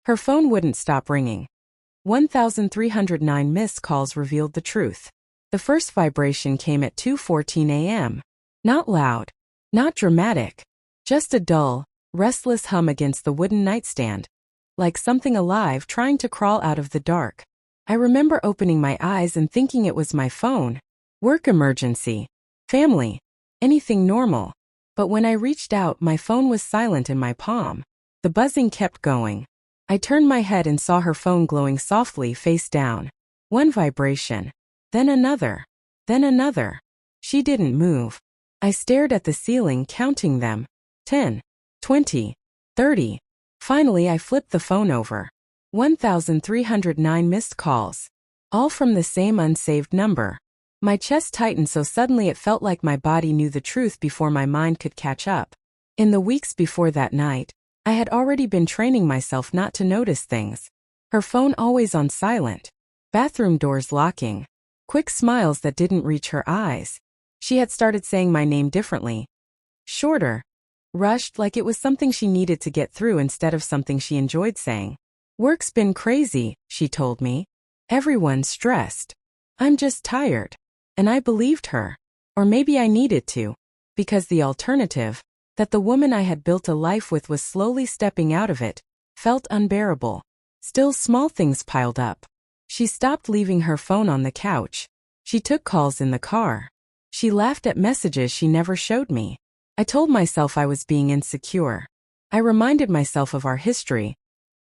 Her phone wouldn't stop ringing. 1,309 missed calls revealed the truth. The first vibration came at 2:14 a.m. Not loud, not dramatic, just a dull, restless hum against the wooden nightstand, like something alive trying to crawl out of the dark. I remember opening my eyes and thinking it was my phone. Work emergency, family, anything normal. But when I reached out, my phone was silent in my palm. The buzzing kept going. I turned my head and saw her phone glowing softly face down. One vibration, then another, then another. She didn't move. I stared at the ceiling, counting them. 10, 20, 30. Finally, I flipped the phone over. 1,309 missed calls. All from the same unsaved number. My chest tightened so suddenly it felt like my body knew the truth before my mind could catch up. In the weeks before that night, I had already been training myself not to notice things. Her phone always on silent. Bathroom doors locking. Quick smiles that didn't reach her eyes. She had started saying my name differently. Shorter. Rushed, like it was something she needed to get through instead of something she enjoyed saying. Work's been crazy, she told me. Everyone's stressed. I'm just tired. And I believed her. Or maybe I needed to. Because the alternative, that the woman I had built a life with was slowly stepping out of it, felt unbearable. Still, small things piled up. She stopped leaving her phone on the couch. She took calls in the car. She laughed at messages she never showed me. I told myself I was being insecure. I reminded myself of our history.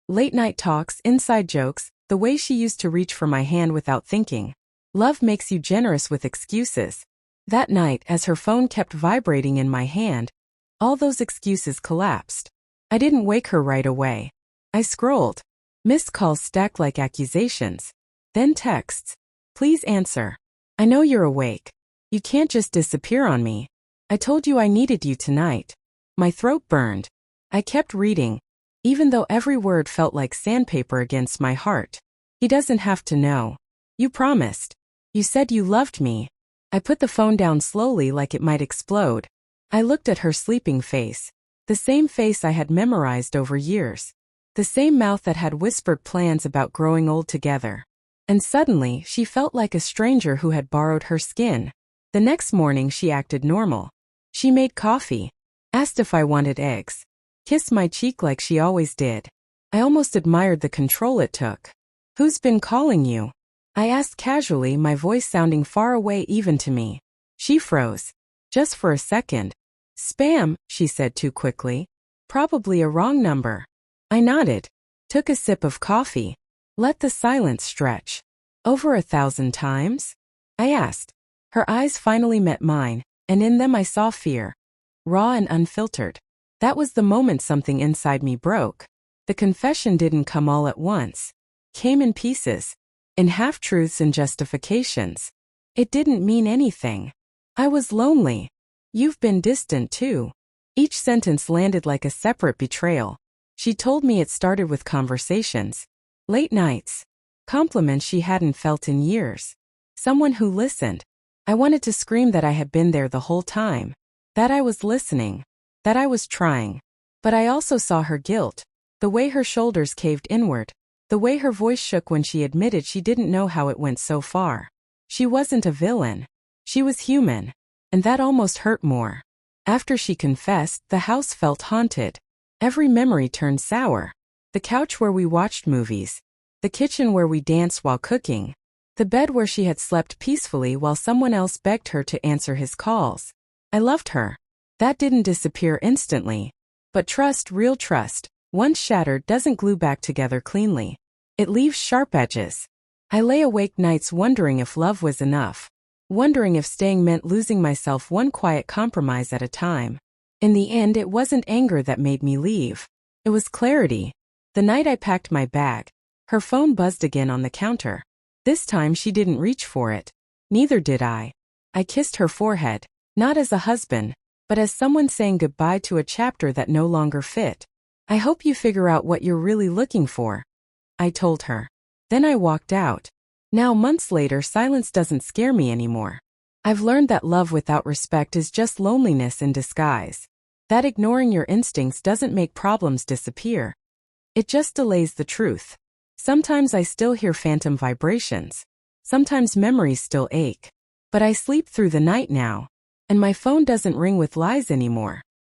Late-night talks, inside jokes, the way she used to reach for my hand without thinking. Love makes you generous with excuses. That night, as her phone kept vibrating in my hand, all those excuses collapsed. I didn't wake her right away. I scrolled. Missed calls stacked like accusations. Then texts. Please answer. I know you're awake. You can't just disappear on me. I told you I needed you tonight. My throat burned. I kept reading, even though every word felt like sandpaper against my heart. He doesn't have to know. You promised. You said you loved me. I put the phone down slowly like it might explode. I looked at her sleeping face. The same face I had memorized over years. The same mouth that had whispered plans about growing old together. And suddenly, she felt like a stranger who had borrowed her skin. The next morning she acted normal. She made coffee. Asked if I wanted eggs. Kissed my cheek like she always did. I almost admired the control it took. Who's been calling you? I asked casually, my voice sounding far away even to me. She froze. Just for a second. Spam, she said too quickly. Probably a wrong number. I nodded. Took a sip of coffee. Let the silence stretch. Over 1,000 times? I asked. Her eyes finally met mine, and in them I saw fear. Raw and unfiltered. That was the moment something inside me broke. The confession didn't come all at once. Came in pieces. In half-truths and justifications. It didn't mean anything. I was lonely. You've been distant too. Each sentence landed like a separate betrayal. She told me it started with conversations. Late nights. Compliments she hadn't felt in years. Someone who listened. I wanted to scream that I had been there the whole time. That I was listening. That I was trying. But I also saw her guilt. The way her shoulders caved inward. The way her voice shook when she admitted she didn't know how it went so far. She wasn't a villain. She was human. And that almost hurt more. After she confessed, the house felt haunted. Every memory turned sour. The couch where we watched movies. The kitchen where we danced while cooking. The bed where she had slept peacefully while someone else begged her to answer his calls. I loved her. That didn't disappear instantly. But trust, real trust, once shattered, doesn't glue back together cleanly. It leaves sharp edges. I lay awake nights wondering if love was enough. Wondering if staying meant losing myself one quiet compromise at a time. In the end, it wasn't anger that made me leave. It was clarity. The night I packed my bag, her phone buzzed again on the counter. This time she didn't reach for it. Neither did I. I kissed her forehead, not as a husband, but as someone saying goodbye to a chapter that no longer fit. I hope you figure out what you're really looking for, I told her. Then I walked out. Now, months later, silence doesn't scare me anymore. I've learned that love without respect is just loneliness in disguise. That ignoring your instincts doesn't make problems disappear. It just delays the truth. Sometimes I still hear phantom vibrations. Sometimes memories still ache. But I sleep through the night now. And my phone doesn't ring with lies anymore.